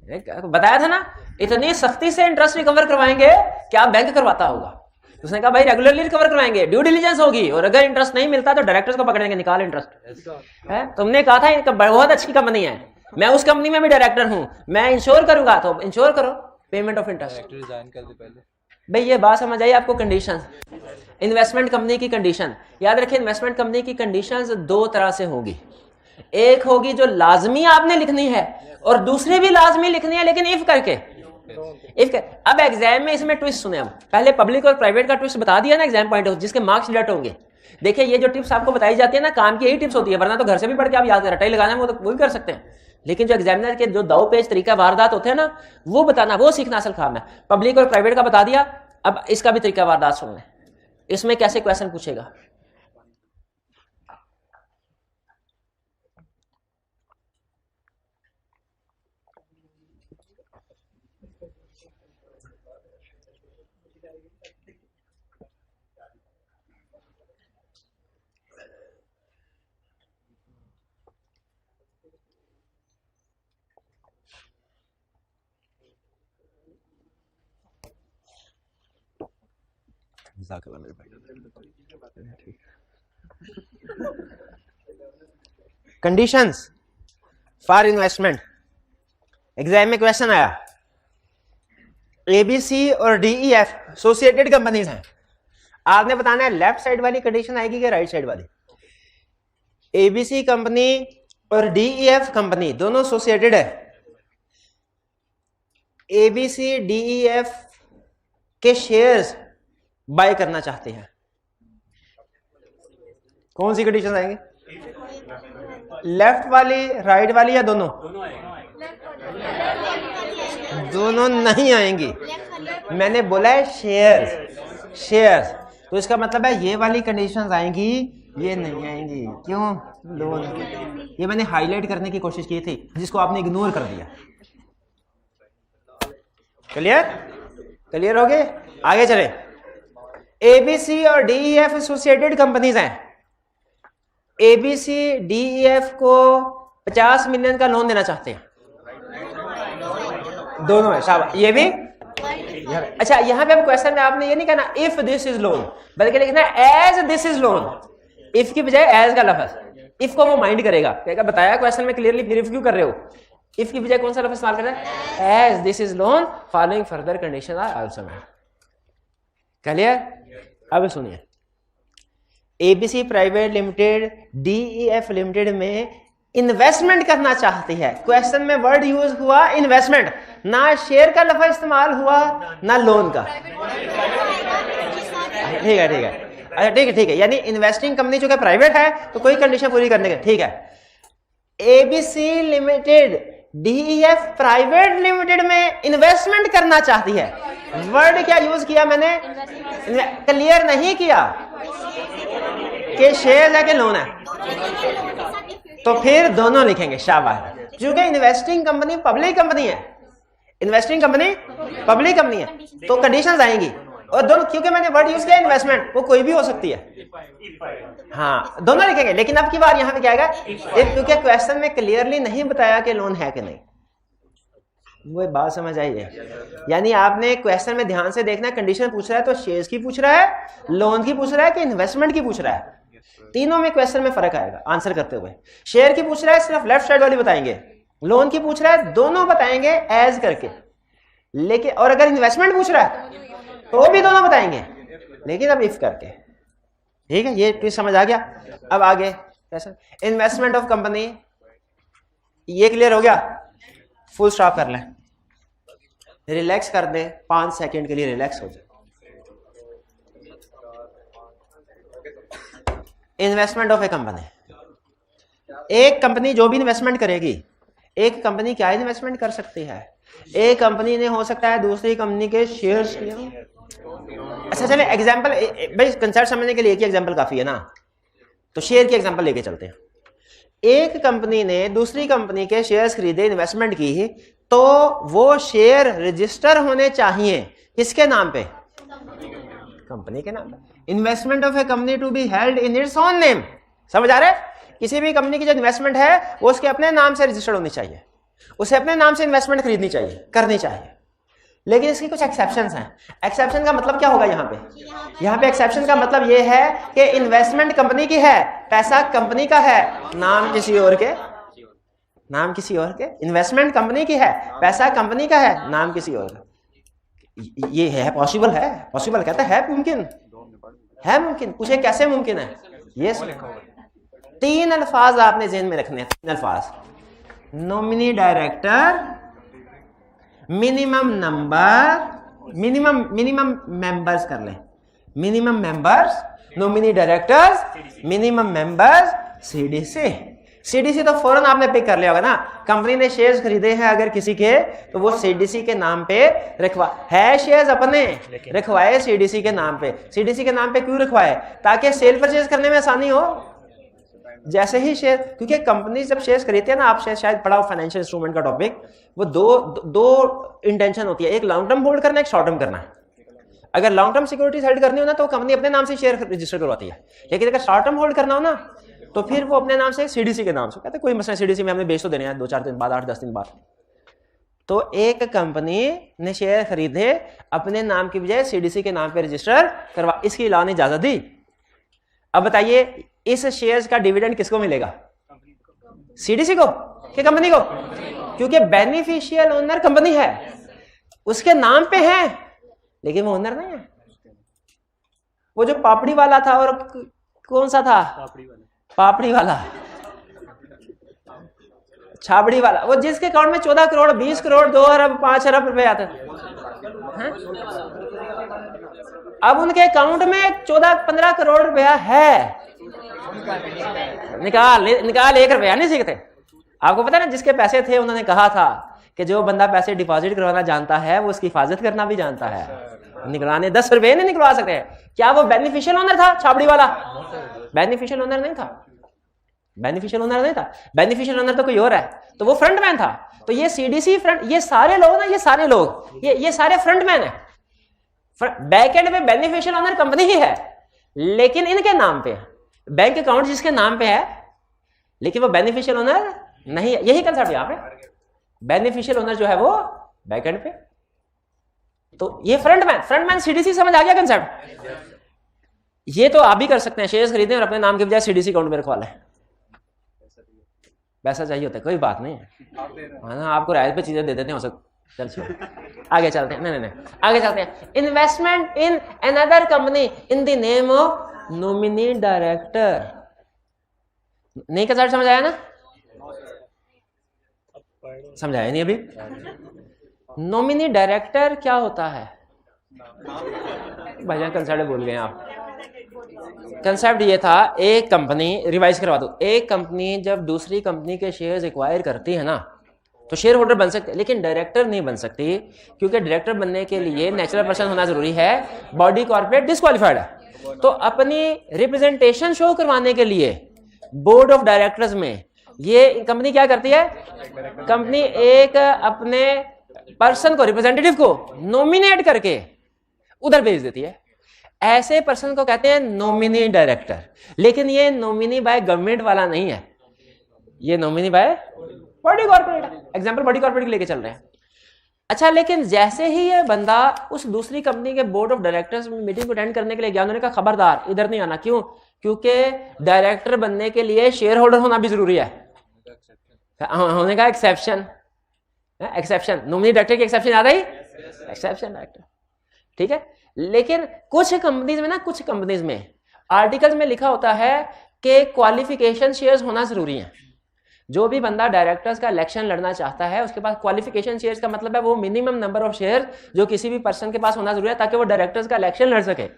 बताया था ना, इतनी सख्ती से इंटरेस्ट रिकवर करवाएंगे क्या बैंक करवाता होगा। उसने कहा भाई रेगुलरली रिकवर करवाएंगे, ड्यू डिलीजेंस होगी, और अगर इंटरेस्ट नहीं मिलता तो डायरेक्टर्स को पकड़ेंगे, निकाल इंटरेस्ट है। तुमने कहा था ये बहुत अच्छी कंपनी है, मैं उस कंपनी में भी डायरेक्टर हूं, मैं इंश्योर करूंगा, तो इंश्योर करो पेमेंट ऑफ इंटरेस्ट। रिजाइन कर दे पहले। भाई ये बात समझ आई आपको? कंडीशन, इन्वेस्टमेंट कंपनी की कंडीशन याद रखिए। इन्वेस्टमेंट कंपनी की कंडीशंस दो तरह से होगी। एक होगी जो लाजमी आपने लिखनी है और दूसरी भी लाजमी लिखनी है, लेकिन इफ करके। अब एग्जाम में इसमें ट्विस्ट सुने। अब पहले पब्लिक और प्राइवेट का ट्विस्ट बता दिया ना एग्जाम पॉइंट ऑफ, जिसके मार्क्स डिडक्ट होंगे। देखिए ये जो टिप्स आपको बताई जाती है ना, काम की यही टिप्स होती है, वरना तो घर से भी पढ़ के आप याद रटाई लगाना वो तो वो भी कर सकते हैं। लेकिन जो एग्जामिनर के जो दाव पेज तरीका वारदात होते हैं ना, वो बताना, वो सीखना असल काम है। पब्लिक और प्राइवेट का बता दिया, अब इसका भी तरीका वारदात सुन लें, इसमें कैसे क्वेश्चन पूछेगा। Conditions for investment. एग्जाम में क्वेश्चन आया, एबीसी और डीईएफ एसोसिएटेड कंपनीज हैं, आपने बताना है लेफ्ट साइड वाली कंडीशन आएगी कि राइट साइड वाली। एबीसी कंपनी और डीईएफ कंपनी दोनों एसोसिएटेड है। एबीसी डीईएफ के शेयर्स बाय करना चाहते हैं, कौन सी कंडीशन आएंगी? लेफ्ट वाली, राइट वाली, या दोनों? दोनों नहीं आएंगी। मैंने बोला है शेयर्स, तो इसका मतलब है ये वाली कंडीशंस आएंगी, ये नहीं आएंगी। क्यों? लोन। ये मैंने हाईलाइट करने की कोशिश की थी, जिसको आपने इग्नोर कर दिया। क्लियर हो गए? आगे चले। एबीसी और डीईएफ एसोसिएटेड कंपनीज हैं। एबीसी डीईएफ को 50 मिलियन का लोन देना चाहते हैं, दोनों है। शाबाश, ये भी। अच्छा, यहां पे अब क्वेश्चन में आपने ये नहीं कहना इफ दिस इज लोन, बल्कि लिखना as this is loan. If की बजाय एज का लफ्ज, इफ को वो माइंड करेगा, कहेगा बताया क्वेश्चन में क्लियरली, फिर इफ क्यों कर रहे हो? इफ की बजाय कौन सा लफ्ज इस्तेमाल करना है? As this is loan, following further condition are also met. Clear? अब सुनिए, ABC private limited DEF limited में इन्वेस्टमेंट करना चाहती है। क्वेश्चन में वर्ड यूज हुआ इन्वेस्टमेंट, ना शेयर का लफ्ज इस्तेमाल हुआ ना लोन का। ठीक है, अच्छा ठीक है, यानी इन्वेस्टिंग कंपनी जो कि प्राइवेट है तो कोई कंडीशन पूरी करने के, ठीक है। ABC limited DEF private limited में इन्वेस्टमेंट करना चाहती है। वर्ड क्या यूज किया मैंने? क्लियर नहीं किया कि शेयर है कि लोन है, तो फिर दोनों लिखेंगे। शाबाश, क्योंकि इन्वेस्टिंग कंपनी पब्लिक कंपनी है, इन्वेस्टिंग कंपनी पब्लिक कंपनी है, तो कंडीशंस आएंगी। और दोनों, क्योंकि मैंने वर्ड यूज किया इन्वेस्टमेंट, वो कोई भी हो सकती है, हाँ दोनों लिखेंगे। लेकिन अब की बार यहाँ पे क्या आएगा, क्योंकि क्वेश्चन में क्लियरली नहीं बताया कि लोन है कि नहीं, वो बात समझ आई है। यानी आपने क्वेश्चन में ध्यान से देखना है, कंडीशन पूछ रहा है तो शेयर्स की पूछ रहा है, लोन की पूछ रहा है कि इन्वेस्टमेंट की पूछ रहा है, तीनों में क्वेश्चन में फर्क आएगा आंसर करते हुए। शेयर की पूछ रहा है सिर्फ लेफ्ट साइड वाली बताएंगे, लोन की पूछ रहा है दोनों बताएंगे एज करके, लेकिन और अगर इन्वेस्टमेंट पूछ रहा है तो भी दोनों बताएंगे, लेकिन अब इफ करके। ठीक है, ये ट्विस्ट समझ आ गया। अब आगे इन्वेस्टमेंट ऑफ कंपनी, ये क्लियर हो गया। फुल स्टॉप कर लें, रिलैक्स कर दें, 5 सेकंड के लिए रिलैक्स हो जाए। इन्वेस्टमेंट ऑफ ए कंपनी, एक कंपनी जो भी इन्वेस्टमेंट करेगी, एक कंपनी क्या इन्वेस्टमेंट कर सकती है, एक कंपनी ने हो सकता है दूसरी कंपनी के शेयर्स किया। अच्छा चले एग्जांपल, भाई कंसेप्ट समझने के लिए एक ही एग्जांपल काफी है ना, तो शेयर की एग्जांपल लेके चलते हैं। एक कंपनी ने दूसरी कंपनी के शेयर्स खरीदे, इन्वेस्टमेंट की, तो वो शेयर रजिस्टर होने चाहिए किसके नाम पे, कंपनी के नाम पे। Investment of a company to be held in its own name, समझ आ रहा है? किसी भी कंपनी की जो इन्वेस्टमेंट है वो उसके अपने नाम से रजिस्टर्ड होनी चाहिए, उसे अपने नाम से इन्वेस्टमेंट खरीदनी चाहिए, करनी चाहिए। लेकिन इसकी कुछ एक्सेप्शंस हैं। एक्सेप्शन का मतलब क्या होगा यहाँ पे एक्सेप्शन का मतलब ये है कि इन्वेस्टमेंट कंपनी की है, पैसा कंपनी का है, नाम किसी और के, इन्वेस्टमेंट कंपनी की है, पैसा कंपनी का है, नाम किसी और का। ये है पॉसिबल, है पॉसिबल, कहता है मुमकिन है, मुमकिन। पूछे कैसे मुमकिन है, ये 3 अल्फाज आपने जेहन में रखने हैं, 3 अल्फाज, nominee director, minimum number, minimum members कर लें, minimum members, nominee directors, minimum members, CDC तो फौरन आपने पिक कर लिया होगा ना। कंपनी ने शेयर्स खरीदे हैं अगर किसी के, तो वो सीडीसी के नाम पे रखवा है, शेयर्स अपने रखवाए सीडीसी के नाम पे। सीडीसी के नाम पे क्यों रखवाए, ताकि सेल परचेज करने में आसानी हो। जैसे ही शेयर, क्योंकि कंपनी जब शेयर्स खरीदते हैं ना, आप शायद पढ़ा हो फाइनेंशियल इंस्ट्रूमेंट का टॉपिक, वो दो इंटेंशन होती है, एक लॉन्ग टर्म होल्ड करना, एक शॉर्ट टर्म करना। अगर लॉन्ग टर्म सिक्योरिटीज होल्ड करनी हो ना तो कंपनी अपने नाम से शेयर रजिस्टर करवाती है, लेकिन अगर शॉर्ट टर्म होल्ड करना हो ना तो फिर वो अपने नाम से सीडीसी के नाम से कहते हैं, कोई मसला सीडीसी में हमने बेच तो देने हैं 2-4 दिन बाद, 8-10 दिन बाद। तो एक कंपनी ने शेयर खरीदे, अपने नाम की बजाय सीडीसी के नाम पे रजिस्टर करवा, इसकी लॉ ने इजाजत दी। अब बताइए इस शेयर्स का डिविडेंड किसको मिलेगा, सीडीसी को कि कंपनी को? क्योंकि बेनिफिशियल ओनर कंपनी है, उसके नाम पे है, लेकिन वो ओनर नहीं है। वो जो पापड़ी वाला था, और कौन सा था, पापड़ी वाला, छाबड़ी वाला, वो जिसके अकाउंट में 14 करोड़, 20 करोड़, 2 अरब, 5 अरब रुपए आते हैं, अब उनके अकाउंट में 14-15 करोड़ रुपया है, निकाल 1 रुपया नहीं सीखते। आपको पता है ना, जिसके पैसे थे उन्होंने कहा था कि जो बंदा पैसे डिपॉजिट करवाना जानता है वो उसकी हिफाजत करना भी जानता है, निकलवाने 10 रुपए नहीं निकलवा सकते। क्या वो बेनिफिशियल ओनर था, छाबड़ी वाला? बेनिफिशियल ओनर नहीं था, बेनिफिशियल ओनर नहीं था, बेनिफिशियल ओनर तो कोई और है, तो वो फ्रंटमैन था। तो ये सीडीसी फ्रंट, ये सारे लोग ना, ये सारे लोग, ये सारे फ्रंटमैन है। बैक एंड में बेनिफिशियल ओनर कंपनी ही है, लेकिन इनके नाम पे बैंक अकाउंट जिसके नाम पे है, लेकिन वो बेनिफिशियल ओनर नहीं है। यही कंसेप्ट यहाँ पे, बेनिफिशियल ओनर जो है वो बैक एंड पे, तो ये फ्रंटमैन सीडीसी। समझ आ गया कंसेप्ट? ये तो आप भी कर सकते हैं, शेयर्स खरीदें और अपने नाम के बजाय सीडीसी अकाउंट में रखवा लें। पैसा चाहिए होता है, कोई बात नहीं है, आपको राइट पे चीजें दे देते हैं, हो सकता। चल आगे चलते हैं, नहीं आगे चलते हैं। Investment in another company in the name of nominee director. नहीं कंसेप्ट समझ आया ना? समझाया नहीं अभी? नॉमिनी डायरेक्टर क्या होता है भैया? कंसेप्ट भूल गए आप। कंसेप्ट ये था, एक कंपनी, रिवाइज करवा दो, एक कंपनी जब दूसरी कंपनी के शेयर्स एक्वायर करती है ना, तो शेयर होल्डर बन सकते हैं, लेकिन डायरेक्टर नहीं बन सकती, क्योंकि डायरेक्टर बनने के लिए नेचुरल पर्सन होना जरूरी है, बॉडी कॉर्पोरेट डिस्क्वालिफाइड है। तो अपनी रिप्रेजेंटेशन शो करवाने के लिए बोर्ड ऑफ डायरेक्टर्स में ये कंपनी क्या करती है, कंपनी एक अपने पर्सन को, रिप्रेजेंटेटिव को नॉमिनेट करके उधर भेज देती है। ऐसे पर्सन को कहते हैं नॉमिनी डायरेक्टर, लेकिन ये नॉमिनी बाय गवर्नमेंट वाला नहीं है, ये नॉमिनी बाय बॉडी कॉर्पोरेट है। एग्जांपल बॉडी कॉर्पोरेट लेके चल रहे हैं। अच्छा, लेकिन जैसे ही ये बंदा उस दूसरी कंपनी के बोर्ड ऑफ डायरेक्टर्स में मीटिंग को अटेंड करने के लिए गया, उन्होंने कहा खबरदार इधर नहीं आना। क्यों? क्योंकि डायरेक्टर बनने के लिए शेयर होल्डर होना भी जरूरी है। होने का एक्सेप्शन, एक्सेप्शन नॉमिनी डायरेक्टर की एक्सेप्शन याद आई, एक्सेप्शन डायरेक्टर, ठीक है। लेकिन कुछ कंपनीज में ना, कुछ कंपनीज में आर्टिकल्स में लिखा होता है कि क्वालिफिकेशन शेयर्स होना जरूरी है। जो भी बंदा डायरेक्टर्स का इलेक्शन लड़ना चाहता है उसके पास क्वालिफिकेशन शेयर्स का मतलब है वो मिनिमम नंबर ऑफ शेयर जो किसी भी पर्सन के पास होना जरूरी है ताकि वो डायरेक्टर्स का इलेक्शन लड़ सके।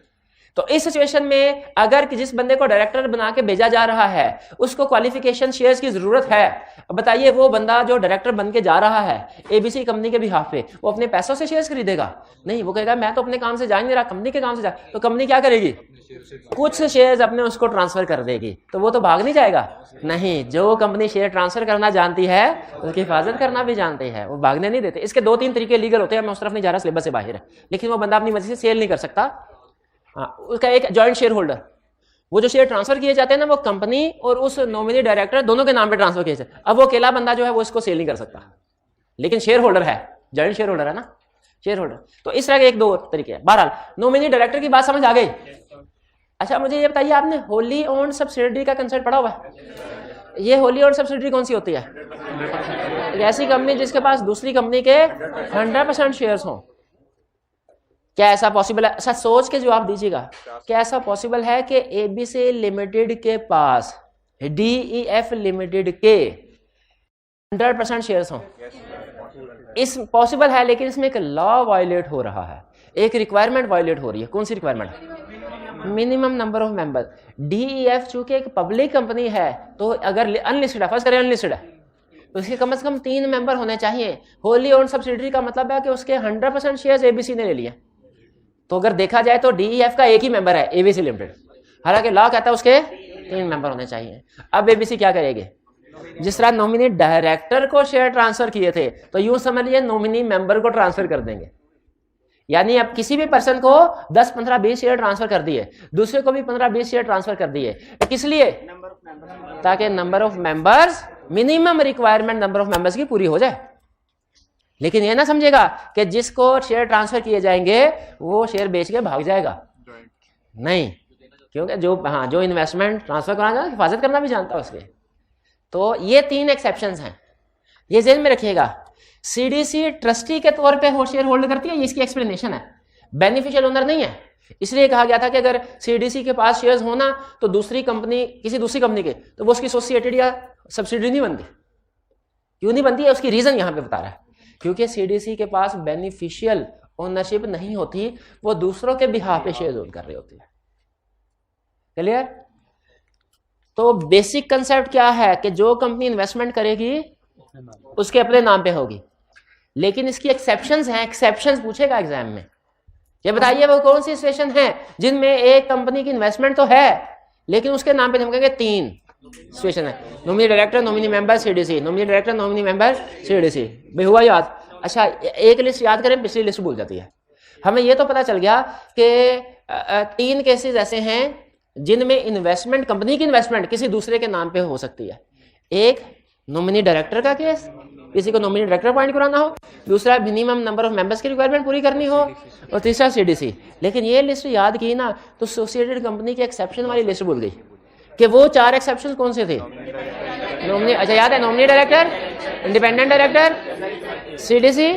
तो इस सिचुएशन में अगर जिस बंदे को डायरेक्टर बना के भेजा जा रहा है उसको क्वालिफिकेशन शेयर्स की जरूरत है, बताइए वो बंदा जो डायरेक्टर बन के जा रहा है एबीसी कंपनी के बिहाफ पे, वो अपने पैसों से शेयर्स खरीदेगा? नहीं, वो कहेगा मैं तो अपने काम से जा नहीं रहा, कंपनी के काम से जा। तो कंपनी क्या करेगी? कुछ शेयर्स अपने उसको ट्रांसफर कर देगी, तो वो तो भाग नहीं जाएगा। नहीं, जो कंपनी शेयर ट्रांसफर करना जानती है उसकी हिफाजत करना भी जानती है, वो भागने नहीं देते। इसके 2-3 तरीके लीगल होते हैं, मैं उस तरफ नहीं जा रहा, सिलेबस से बाहर है। लेकिन वो बंदा अपनी मर्जी से सेल नहीं कर सकता। हाँ, उसका एक जॉइंट शेयर होल्डर, वो जो शेयर ट्रांसफर किए जाते हैं ना वो कंपनी और उस नॉमिनी डायरेक्टर दोनों के नाम पे ट्रांसफर किए जाते हैं। अब वो अकेला बंदा जो है वो इसको सेल नहीं कर सकता, लेकिन शेयर होल्डर है, जॉइंट शेयर होल्डर है ना, शेयर होल्डर। तो इस तरह के 1-2 तरीके हैं। बहरहाल नॉमिनी डायरेक्टर की बात समझ आ गई। अच्छा, मुझे ये बताइए, आपने होली ओन्ड सब्सिडरी का कंसेप्ट पढ़ा हुआ है? ये होली ओन्ड सब्सिडरी कौन सी होती है? एक ऐसी कंपनी जिसके पास दूसरी कंपनी के 100% शेयर्स हों। क्या ऐसा पॉसिबल है? अच्छा, सोच के जवाब दीजिएगा। क्या ऐसा पॉसिबल है कि एबीसी लिमिटेड के पास डीईएफ लिमिटेड के 100% शेयर्स हों? इस पॉसिबल है, लेकिन इसमें एक लॉ वायलेट हो रहा है, एक रिक्वायरमेंट वायलेट हो रही है। कौन सी requirement? Minimum number of member. DEF चूंकि एक पब्लिक कंपनी है तो अगर अनलिस्टेड है, फर्स्ट करें अनलिस्टेड है, तो उसके कम से कम 3 मेंबर होने चाहिए। होली ओन्ड सब्सिडरी का मतलब है कि उसके 100% शेयर्स एबीसी ने ले लिए। तो अगर देखा जाए तो डीईएफ का एक ही मेंबर है, एबीसी लिमिटेड, हालांकि लॉ कहता है उसके 3 मेंबर होने चाहिए। अब एबीसी क्या करेगी? जिस तरह नॉमिनी डायरेक्टर को शेयर ट्रांसफर किए थे तो यूं समझ लीजिए नॉमिनी मेंबर को ट्रांसफर कर देंगे। यानी अब किसी भी पर्सन को 10, 15, 20 शेयर ट्रांसफर कर दिए, दूसरे को भी 15, 20 शेयर ट्रांसफर कर दिए। किस लिए? ताकि number of members, minimum requirement number of members की पूरी हो जाए। लेकिन ये ना समझेगा कि जिसको शेयर ट्रांसफर किए जाएंगे वो शेयर बेच के भाग जाएगा, नहीं, क्योंकि जो इन्वेस्टमेंट ट्रांसफर कराना है हिफाजत करना भी जानता है उसके। तो ये 3 एक्सेप्शंस हैं, ये ज़हन में रखिएगा। सीडीसी ट्रस्टी के तौर पे शेयर होल्ड करती है, ये इसकी एक्सप्लेनेशन है, बेनिफिशियल ओनर नहीं है। इसलिए कहा गया था कि अगर सीडीसी के पास शेयर्स होना तो दूसरी कंपनी, किसी दूसरी कंपनी के, तो वो उसकी एसोसिएटेड या सब्सिडरी नहीं बनती। क्यों नहीं बनती है? उसकी रीजन यहां पे बता रहा है, क्योंकि सीडीसी के पास बेनिफिशियल ओनरशिप नहीं होती, वो दूसरों के बिहाफ पे शेयर होल्ड कर रही होती है। क्लियर? तो बेसिक कंसेप्ट क्या है कि जो कंपनी इन्वेस्टमेंट करेगी उसके अपने नाम पे होगी, लेकिन इसकी एक्सेप्शंस हैं, एक्सेप्शंस पूछेगा एग्जाम में। ये बताइए वो कौन सी सिचुएशन है जिनमें एक कंपनी की इन्वेस्टमेंट तो है लेकिन उसके नाम पे हम कहेंगे 3 सिचुएशन है, nominee director, nominee member, CDC, nominee director, nominee member, CDC. भाई हुआ याद? अच्छा, एक लिस्ट याद करें, पिछली लिस्ट भूल जाती है। हमें ये तो पता चल गया कि 3 केसेस ऐसे हैं जिनमें इन्वेस्टमेंट, कंपनी की इन्वेस्टमेंट किसी दूसरे के नाम पे हो सकती है। एक नॉमिनी डायरेक्टर का केस, किसी को नॉमिनी डायरेक्टर अपॉइंट कराना हो, दूसरा मिनिमम नंबर ऑफ मेंबर्स की रिक्वायरमेंट पूरी करनी हो, और तीसरा सीडीसी। लेकिन ये लिस्ट याद की ना तो एसोसिएटेड कंपनी की एक्सेप्शन वाली लिस्ट भूल गई कि वो 4 एक्सेप्शन कौन से थे? नॉमिनी, अच्छा याद है, nominee director, independent director, CDC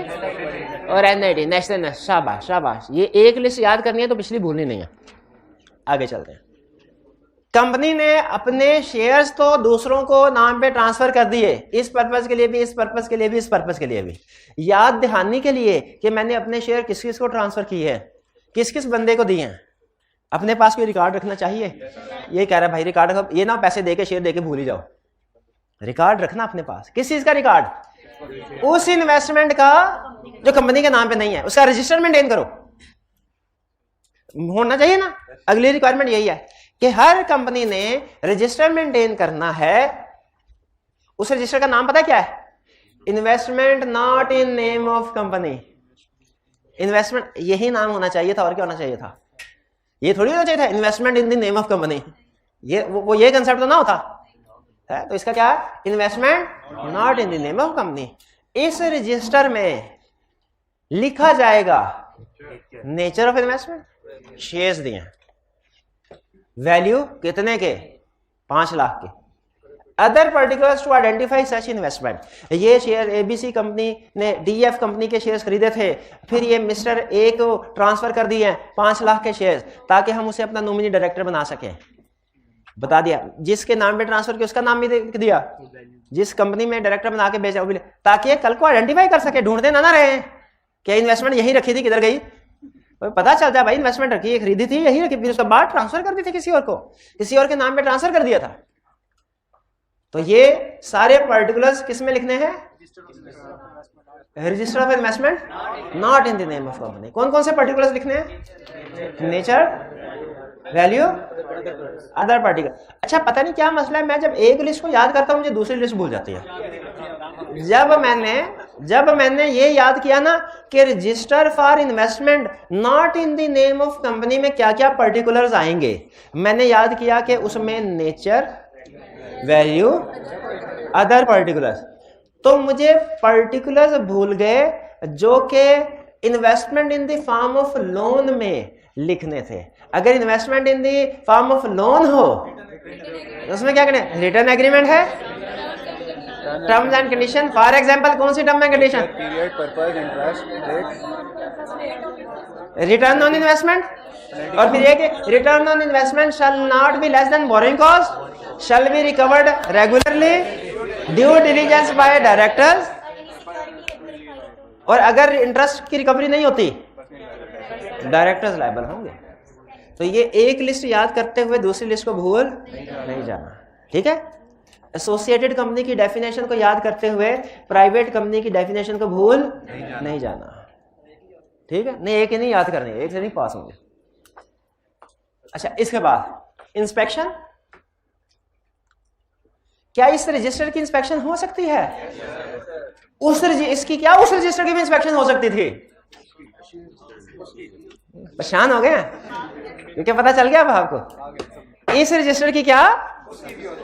और एनआईडी, नेशनल। शाबाश शाबाश, ये एक लिस्ट याद करनी है तो पिछली भूलनी नहीं है। आगे चलते हैं। कंपनी ने अपने शेयर्स तो दूसरों को नाम पे ट्रांसफर कर दिए, इस पर्पस के लिए भी, इस पर्पस के लिए भी, इस पर्पस के लिए भी। याद दहानी के लिए कि मैंने अपने शेयर किस किस को ट्रांसफर किए हैं, किस किस बंदे को दिए हैं, अपने पास कोई रिकॉर्ड रखना चाहिए। ये कह रहा है भाई रिकॉर्ड रखो, ये ना पैसे देके शेयर देके भूल ही जाओ, रिकॉर्ड रखना अपने पास। किस चीज का रिकॉर्ड? उस इन्वेस्टमेंट का जो कंपनी के नाम पे नहीं है, उसका रजिस्टर मेंटेन करो, होना चाहिए ना। अगली रिक्वायरमेंट यही है कि हर कंपनी ने रजिस्टर मेंटेन करना है। उस रजिस्टर का नाम पता क्या है? Investment not in name of company. Investment यही नाम होना चाहिए था, और क्या होना चाहिए था? ये थोड़ी होना चाहिए था investment in the name of company. ये वो ये कंसेप्ट तो ना होता है। तो इसका क्या है? Investment not in the name of company. इस रजिस्टर में लिखा जाएगा नेचर ऑफ इन्वेस्टमेंट, शेयर्स दिए, वैल्यू कितने के? 5 लाख के। Other particulars to identify such investment, ये शेयर एबीसी कंपनी ने डीएफ कंपनी के शेयर्स खरीदे थे, फिर ये मिस्टर ए को ट्रांसफर कर दिए 5 लाख के शेयर्स, ताकि हम उसे अपना नॉमिनी डायरेक्टर बना सकें। बता दिया, जिसके नाम पे ट्रांसफर किया उसका नाम भी दिया, जिस कंपनी में डायरेक्टर बना के बेचा वो भी, ताकि कल को आइडेंटिफाई कर सके, ढूंढते ना रहे कि इन्वेस्टमेंट यही रखी थी, किधर गई। पता चल जाए भाई इन्वेस्टमेंट रखी है, खरीदी थी, यही रखी, फिर उसके बाद ट्रांसफर कर दी थी किसी और को, किसी और के नाम पे ट्रांसफर कर दिया था। तो ये सारे पर्टिकुलर्स किस में लिखने हैं? Register of investment not in the name of company. कौन कौन से पर्टिकुलर्स लिखने हैं? Nature, value, other particular. अच्छा, पता नहीं क्या मसला है, मैं जब एक लिस्ट को याद करता हूं मुझे दूसरी लिस्ट भूल जाती है। जब मैंने ये याद किया ना कि register for investment not in the name of company में क्या क्या पर्टिकुलर्स आएंगे, मैंने याद किया कि उसमें नेचर, वैल्यू, अदर पर्टिकुलर्स। तो मुझे पर्टिकुलर्स भूल गए जो कि investment in the form of loan में लिखने थे। अगर investment in the form of loan हो उसमें क्या करें? रिटर्न एग्रीमेंट है, terms and condition. For example कौन सी term and condition? Period, purpose, interest, rate, return on investment, और फिर एक return on investment shall not be less than borrowing cost, shall be recovered regularly, due diligence by directors। और अगर interest की recovery नहीं होती डायरेक्टर्स लायबल होंगे। तो ये एक लिस्ट याद करते हुए दूसरी लिस्ट को भूल नहीं जाना, ठीक है। एसोसिएटेड कंपनी की डेफिनेशन को याद करते हुए प्राइवेट कंपनी की डेफिनेशन को भूल नहीं जाना, ठीक है। नहीं, एक ही नहीं याद करनी, एक से नहीं पास होंगे। अच्छा, इसके बाद इंस्पेक्शन। क्या इस रजिस्टर की इंस्पेक्शन हो सकती है? इसकी क्या उस रजिस्टर की भी इंस्पेक्शन हो सकती थी? परेशान हो गए क्योंकि पता चल गया अब आपको। इस रजिस्टर की क्या,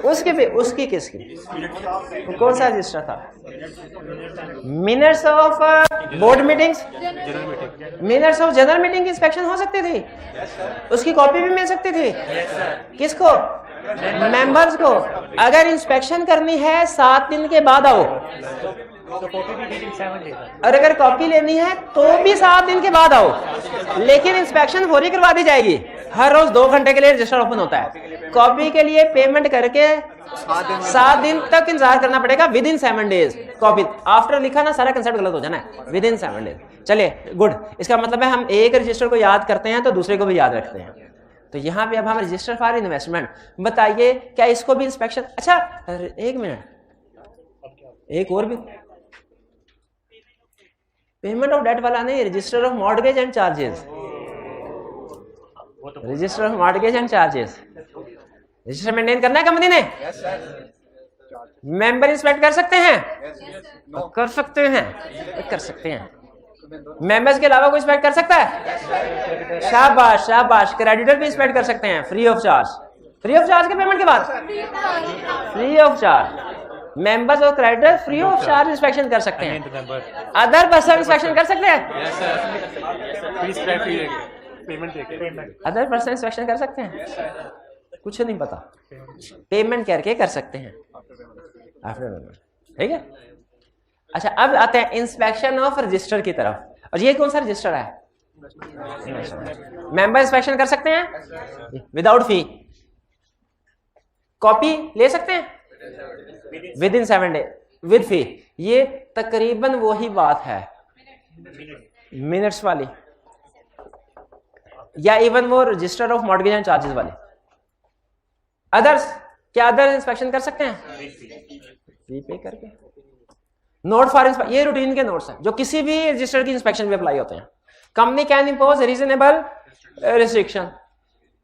उसकी भी, उसकी किसकी, तो कौन सा रजिस्टर था? Minutes of board meetings, minutes of general meeting की इंस्पेक्शन हो सकती थी, उसकी कॉपी भी मिल सकती थी। किसको? मेंबर्स को। अगर इंस्पेक्शन करनी है 7 दिन के बाद आओ, और अगर कॉपी लेनी है तो भी 7 दिन के बाद आओ, लेकिन इंस्पेक्शन फौरी करवा दी जाएगी। हर रोज 2 घंटे के लिए रजिस्टर ओपन होता है। कॉपी के लिए पेमेंट करके 7 दिन तक इंतजार करना पड़ेगा, with in 7 days. Copy after लिखा ना, सारा कंसेप्ट गलत हो जाना है, विद इन 7 डेज। चलिए, गुड। इसका मतलब है हम एक रजिस्टर को याद करते हैं तो दूसरे को भी याद रखते हैं। तो यहां पे अब हम रजिस्टर फॉर इन्वेस्टमेंट, बताइए क्या इसको भी इंस्पेक्शन? अच्छा, एक मिनट, एक और भी पेमेंट ऑफ डेट वाला नहीं, register of mortgage and charges. Register of mortgage and charges register maintain करना है कंपनी ने। मेंबर इंस्पेक्ट कर सकते हैं? कर सकते हैं, कर सकते हैं। मेंबर्स के अलावा कोई इंस्पेक्ट कर सकता है? शाबाश शाबाश। क्रेडिटर भी इंस्पेक्ट कर सकते हैं free of charge. Free of charge के पेमेंट के बाद फ्री ऑफ चार्ज मेंबर्स और creditor free of charge inspection कर सकते हैं। अदर पर्सन इंस्पेक्शन कर सकते हैं? अदर पर्सन इंस्पेक्शन कर सकते हैं? कुछ नहीं पता, पेमेंट करके कर सकते हैं आफ्टर पेमेंट, ठीक है। अच्छा, अब आते हैं इंस्पेक्शन ऑफ रजिस्टर की तरफ। और ये कौन सा रजिस्टर है? मेंबर इंस्पेक्शन कर सकते हैं विदाउट फी, कॉपी ले सकते हैं विद इन 7 डे, विद फी। ये तकरीबन वही बात है मिनट्स वाली, या इवन वो register of mortgage and charges वाले। अदर्स, क्या अदर इंस्पेक्शन कर सकते हैं? फी पे करके। नोट फॉर इंस्पेक्शन, ये रूटीन के नोट्स हैं जो किसी भी रजिस्टर की इंस्पेक्शन पे अप्लाई होते हैं। Company can impose reasonable restriction,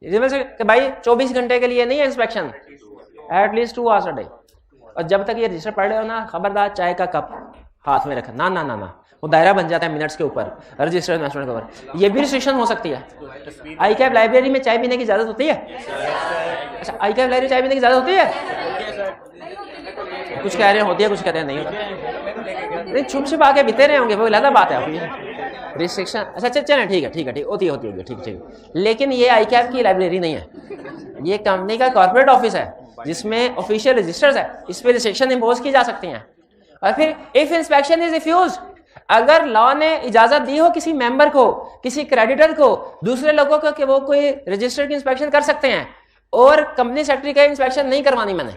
कि भाई 24 घंटे के लिए नहीं है inspection, at least 2 hours a day. और जब तक ये रजिस्टर पढ़ रहे हो ना, खबरदार चाय का कप हाथ में रखा, ना ना ना ना, वो दायरा बन जाता है मिनट्स के ऊपर, रजिस्टर्ड इन्वेस्टमेंट के ऊपर। ये भी रिस्ट्रिक्शन हो सकती है। आई कैप लाइब्रेरी में चाय पीने की इजाजत होती है? अच्छा, आई कैप लाइब्रेरी चाय पीने की इजाजत होती है? कुछ कह रहे हैं होती है, कुछ कह रहे हैं नहीं होती। नहीं, छुप छिपा के बीते रहे होंगे, वो अलग बात है। रिस्ट्रिक्शन, अच्छा चलें, ठीक है ठीक है ठीक, होती है ठीक ठीक। लेकिन ये आई कैप की लाइब्रेरी नहीं है, ये कंपनी का कॉर्पोरेट ऑफिस है जिसमें ऑफिशियल रजिस्टर्स है, इस पर रिस्ट्रिक्शन इम्पोज की जा सकती हैं। और फिर इफ इंस्पेक्शन इज रिफ्यूज, अगर लॉ ने इजाजत दी हो किसी मेंबर को, किसी क्रेडिटर को, दूसरे लोगों को कि वो कोई रजिस्टर की इंस्पेक्शन कर सकते हैं और कंपनी सेक्रेटरी का इंस्पेक्शन नहीं करवानी मैंने,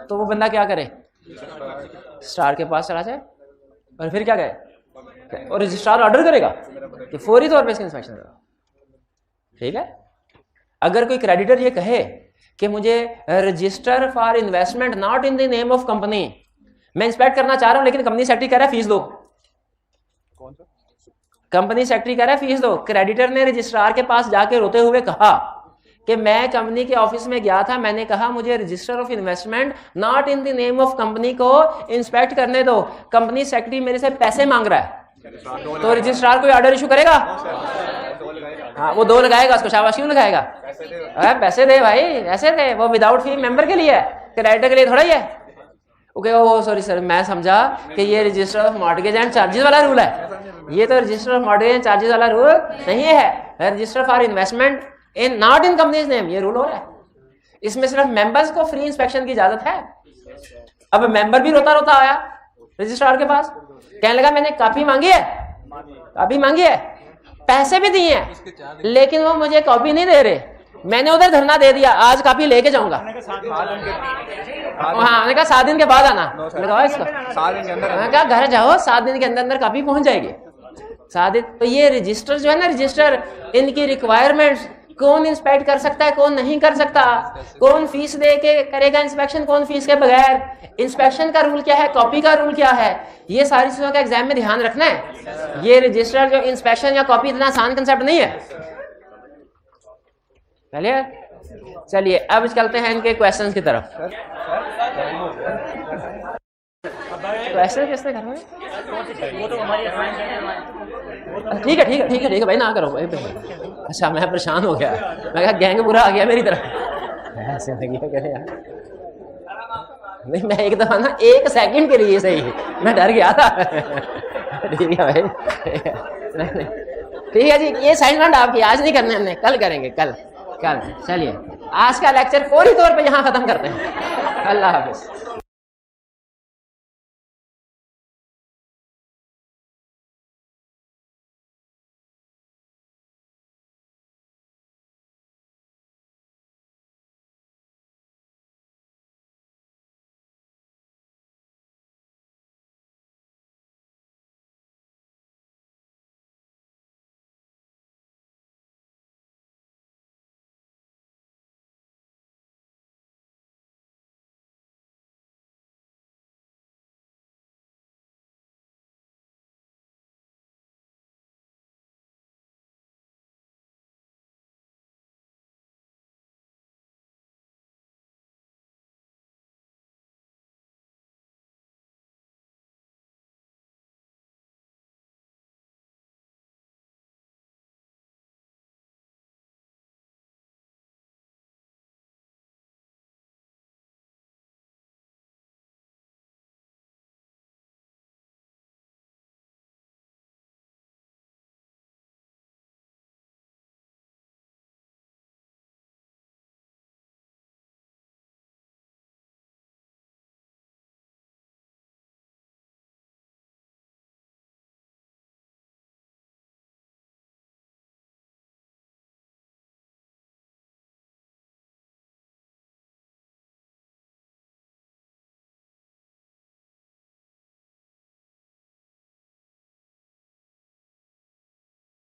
तो वो बंदा क्या करे? रजिस्ट्रार के पास चला जाए और फिर क्या कहे? और रजिस्ट्रार ऑर्डर करेगा कि फौरी तौर पे इसका इंस्पेक्शन करो। ठीक है, अगर कोई क्रेडिटर ये कहे कि मुझे register for investment not in the name of company, मैं इंस्पेक्ट करना चाह रहा हूं लेकिन कंपनी सेक्रेटरी कह रहा है फीस दो, कंपनी सेक्रेटरी कह रहा है फीस दो, क्रेडिटर ने रजिस्ट्रार के पास जाके रोते हुए कहा कि मैं कंपनी के ऑफिस में गया था, मैंने कहा मुझे register of investment not in the name of company को इंस्पेक्ट करने दो, कंपनी सेक्रेटरी मेरे से पैसे मांग रहा है, तो रजिस्ट्रार कोई ऑर्डर इशू करेगा? हाँ, वो 2 लगाएगा, उसको शाबाश क्यों लगाएगा? पैसे दे भाई, ऐसे दे, वो विदाउट फी मेंबर के लिए है, क्रेडिटर के लिए थोड़ा ही है। ओके, ओ सॉरी सर, मैं समझा कि ये register of mortgage and charges वाला रूल है, ये तो register of mortgage and charges वाला रूल नहीं है, register for investment in not in companies name, ये रूल हो रहा है। इसमें सिर्फ मेंबर्स को फ्री इंस्पेक्शन की इजाजत है। अब मेंबर भी रोता रोता आया रजिस्ट्रार के पास, कहने लगा मैंने कॉपी मांगी है, कॉपी मांगी है, पैसे भी दिए हैं, लेकिन वो मुझे कॉपी नहीं दे रहे, मैंने उधर धरना दे दिया, आज कॉपी लेके जाऊंगा। हाँ, मैंने कहा 7 दिन के बाद आना, मैंने कहा घर जाओ, 7 दिन के अंदर अंदर कॉपी पहुंच जाएगी। 7 दिन। तो ये रजिस्टर जो है ना, रजिस्टर, इनकी रिक्वायरमेंट्स, कौन इंस्पेक्ट कर सकता है, कौन नहीं कर सकता, कौन फीस दे के करेगा इंस्पेक्शन, कौन फीस के बगैर, इंस्पेक्शन का रूल क्या है, कॉपी का रूल क्या है, ये सारी चीजों का एग्जाम में ध्यान रखना है। ये रजिस्टर जो इंस्पेक्शन या कॉपी इतना आसान कंसेप्ट नहीं है। चलिए अब चलते हैं इनके क्वेश्चंस की तरफ। क्वेश्चन किसने घर में? ठीक है ठीक है ठीक है ठीक है भाई, ना करो भाई। अच्छा, मैं परेशान हो गया, मैं कहा गैंग पूरा आ गया मेरी तरफ। ऐसे लगी है यार, नहीं मैं एक दफा ना 1 सेकंड के लिए सही मैं डर गया था। ठीक है भाई, ठीक है जी। ये साइन राउंड आपकी आज नहीं करने, हमने कल करेंगे, कल। चलिए आज का लेक्चर फौरी तौर पे यहाँ खत्म करते हैं। अल्लाह हाफिज।